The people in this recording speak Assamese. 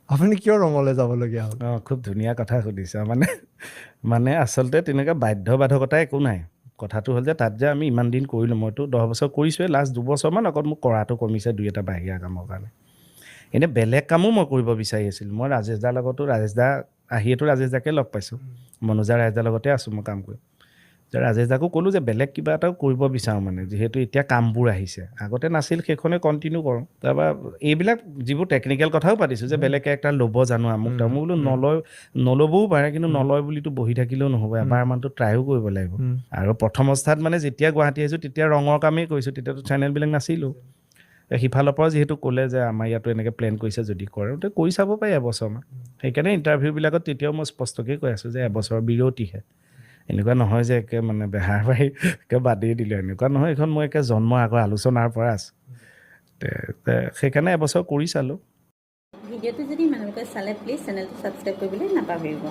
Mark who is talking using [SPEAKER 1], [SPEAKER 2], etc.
[SPEAKER 1] আপুনি কিয় ৰঙলৈ যাবলগীয়া হ'ল?
[SPEAKER 2] খুব ধুনীয়া কথা সুধিছা। মানে আচলতে তেনেকুৱা বাধ্যবাধকতা একো নাই। কথাটো হ'ল যে তাত যে আমি ইমান দিন কৰিলোঁ, মইতো 10 বছৰ কৰিছোঁৱে, লাষ্ট 2 বছৰমান আগত মোক কৰাটো কমিছে 2 এটা বাহিৰা কামৰ কাৰণে। এনেই বেলেগ কামো মই কৰিব বিচাৰি আছিলোঁ। মই ৰাজেশ দাৰ লগতো, ৰাজেশ দা আহিয়েতো ৰাজেশ দাকে লগ পাইছোঁ, মনোজা ৰাজেশ দাৰ লগতে আছোঁ মই কাম কৰি। ৰাজেশ দাকো ক'লোঁ যে বেলেগ কিবা এটাও কৰিব বিচাৰোঁ, মানে যিহেতু এতিয়া কামবোৰ আহিছে, আগতে নাছিল, সেইখনে কণ্টিনিউ কৰোঁ। তাৰপৰা এইবিলাক যিবোৰ টেকনিকেল কথাও পাতিছোঁ যে বেলেগ কেৰেক্টাৰ ল'ব জানো আমুক তামুক, মই বোলো নল'বও পাৰে, কিন্তু নলয় বুলিতো বহি থাকিলেও নহ'ব, এবাৰমানতো ট্ৰাইও কৰিব লাগিব। আৰু প্ৰথম অৱস্থাত মানে যেতিয়া গুৱাহাটী আহিছোঁ তেতিয়া ৰঙৰ কামেই কৰিছোঁ, তেতিয়াতো চেনেলবিলাক নাছিলোঁ। সিফালৰ পৰা যিহেতু ক'লে যে আমাৰ ইয়াতো এনেকৈ প্লেন কৰিছে, যদি কৰে তো কৰি চাব পাৰি এবছৰমান। সেইকাৰণে ইণ্টাৰভিউবিলাকত তেতিয়াও মই স্পষ্টকৈ কৈ আছোঁ যে এবছৰৰ বিৰতিহে, এনেকুৱা নহয় যে একে মানে বেহাৰ পাৰি একে বাদেই দিলোঁ, এনেকুৱা নহয়। এইখন মই একে জন্মৰ আগৰ আলোচনাৰ পৰা আছোঁ, সেইকাৰণে এবছৰ কৰি চালোঁ।
[SPEAKER 3] ভিডিঅ'টো যদি মানুহলোকে চালে প্লিজ চেনেলটো ছাবস্ক্ৰাইব কৰিবলৈ নাপাহৰিব।